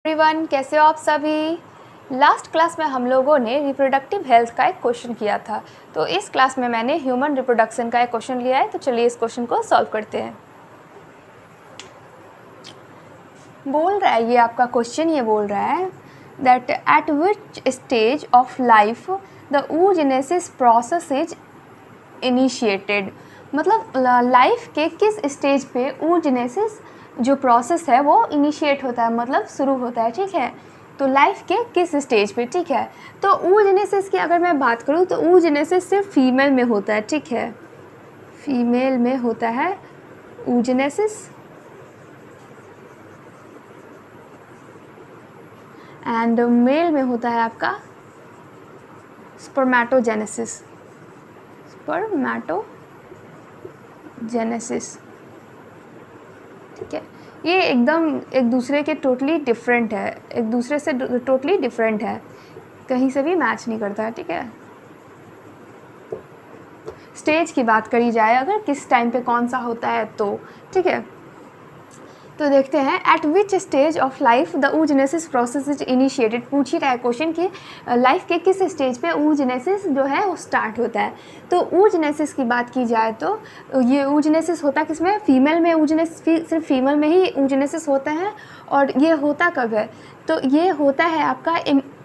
Everyone, कैसे हो आप सभी। लास्ट क्लास में हम लोगों ने रिप्रोडक्टिव हेल्थ का एक क्वेश्चन किया था, तो इस क्लास में मैंने ह्यूमन रिप्रोडक्शन का एक क्वेश्चन लिया है। तो चलिए इस क्वेश्चन को सॉल्व करते हैं। बोल रहा है, ये आपका क्वेश्चन ये बोल रहा है that at which stage of life the oogenesis process is initiated. मतलब लाइफ के किस स्टेज पे oogenesis जो प्रोसेस है वो इनिशिएट होता है, मतलब शुरू होता है। ठीक है, तो लाइफ के किस स्टेज पे। ठीक है, तो oogenesis की अगर मैं बात करूँ तो oogenesis सिर्फ फीमेल में होता है। ठीक है, फीमेल में होता है oogenesis, एंड मेल में होता है आपका स्पर्मेटोजेनेसिस। स्पर्मेटोजेनेसिस। ठीक है, ये एकदम एक दूसरे के टोटली डिफरेंट है, एक दूसरे से टोटली डिफरेंट है, कहीं से भी मैच नहीं करता है। ठीक है, स्टेज की बात करी जाए अगर किस टाइम पे कौन सा होता है तो। ठीक है, तो देखते हैं eight which stage of life the oogenesis process is initiated. पूछ ही रहा है क्वेश्चन कि लाइफ के किस स्टेज पे oogenesis जो है वो स्टार्ट होता है। तो oogenesis की बात की जाए तो ये oogenesis होता किसमें, फीमेल में। oogenesis सिर्फ फीमेल में ही oogenesis होता है। और ये होता कब है, तो ये होता है आपका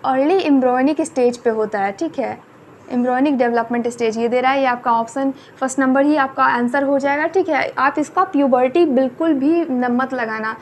अर्ली एम्ब्रियोनिक स्टेज पे होता है। ठीक है, एम्ब्रियोनिक डेवलपमेंट स्टेज ये दे रहा है, ये आपका ऑप्शन फर्स्ट नंबर ही आपका आंसर हो जाएगा। ठीक है, आप इसका प्यूबर्टी बिल्कुल भी मत लगाना।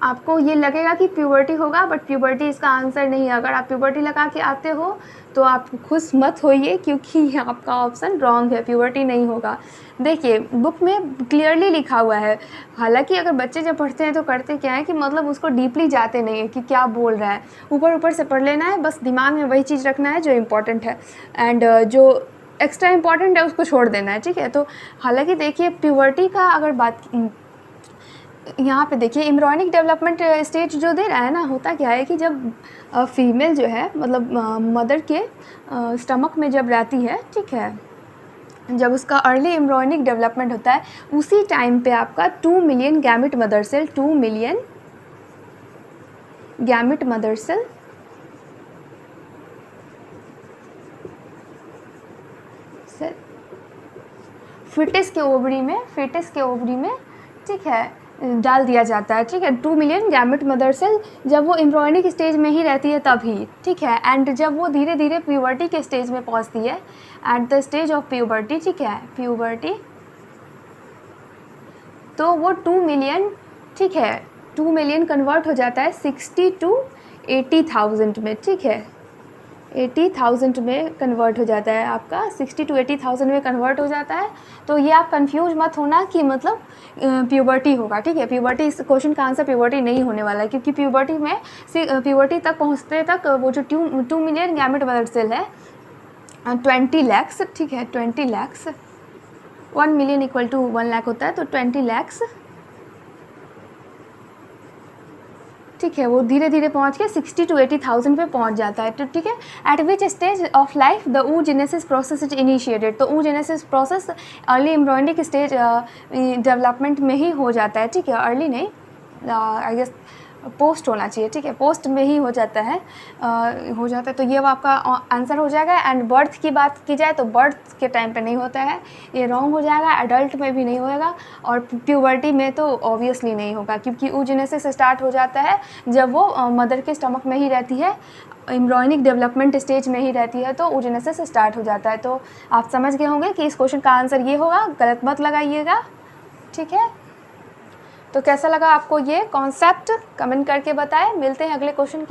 आपको ये लगेगा कि प्यूबर्टी होगा, बट प्यूबर्टी इसका आंसर नहीं है। अगर आप प्यूबर्टी लगा के आते हो तो आप खुश मत होइए, क्योंकि आपका ऑप्शन रॉन्ग है, प्यूबर्टी नहीं होगा। देखिए बुक में क्लियरली लिखा हुआ है। हालांकि अगर बच्चे जब पढ़ते हैं तो करते क्या है कि मतलब उसको डीपली जाते नहीं है कि क्या बोल रहा है, ऊपर ऊपर से पढ़ लेना है, बस दिमाग में वही चीज़ रखना है जो इम्पोर्टेंट है, एंड जो एक्स्ट्रा इम्पॉर्टेंट है उसको छोड़ देना है। ठीक है, तो हालांकि देखिए प्यूबर्टी का अगर बात यहाँ पे देखिए एम्ब्रियोनिक डेवलपमेंट स्टेज जो दे रहा है ना, होता क्या है कि जब फीमेल जो है मतलब मदर के स्टमक में जब रहती है, ठीक है, जब उसका अर्ली एम्ब्रियोनिक डेवलपमेंट होता है उसी टाइम पे आपका 2 million gamete mother cell, 2 million gamete mother cell foetus के ओवरी में, ठीक है, डाल दिया जाता है। ठीक है, 2 मिलियन गैमेट मदर सेल जब वो एम्ब्रियोनिक स्टेज में ही रहती है तभी। ठीक है, एंड जब वो धीरे धीरे प्यूबर्टी के स्टेज में पहुंचती है, at the stage of puberty, ठीक है, प्यूबर्टी, तो वो 2 मिलियन, ठीक है, 2 मिलियन कन्वर्ट हो जाता है 60 to 80,000 में। ठीक है, 80,000 में कन्वर्ट हो जाता है आपका, 60 to 80,000 में कन्वर्ट हो जाता है। तो ये आप कंफ्यूज मत होना कि मतलब प्यूबर्टी होगा। ठीक है, प्यूबर्टी, इस क्वेश्चन का आंसर प्यूबर्टी नहीं होने वाला है, क्योंकि प्यूबर्टी में प्यूबर्टी तक पहुंचते तक वो जो 2 मिलियन गैमेट मदर सेल है 20 lakhs, ठीक है, 20 lakhs, 1 million equal to 1 lakh होता है, तो 20 lakhs, ठीक है, वो धीरे धीरे पहुंच के 60 to 80,000 पे पहुंच जाता है। तो ठीक है, eight which stage of life the oogenesis process is initiated. तो oogenesis process early embryonic stage development में ही हो जाता है। ठीक है, अर्ली नहीं, आई गेस पोस्ट होना चाहिए। ठीक है, पोस्ट में ही हो जाता है, तो ये आपका आंसर हो जाएगा। एंड बर्थ की बात की जाए तो बर्थ के टाइम पे नहीं होता है, ये रॉन्ग हो जाएगा। एडल्ट में भी नहीं होगा, और प्यूबर्टी में तो ऑब्वियसली नहीं होगा, क्योंकि oogenesis स्टार्ट हो जाता है जब वो मदर के स्टमक में ही रहती है, एम्ब्रियोनिक डेवलपमेंट स्टेज में ही रहती है, तो oogenesis स्टार्ट हो जाता है। तो आप समझ गए होंगे कि इस क्वेश्चन का आंसर ये होगा, गलत मत लगाइएगा। ठीक है, तो कैसा लगा आपको ये कॉन्सेप्ट, कमेंट करके बताएं। मिलते हैं अगले क्वेश्चन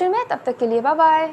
में, तब तक के लिए बाय बाय।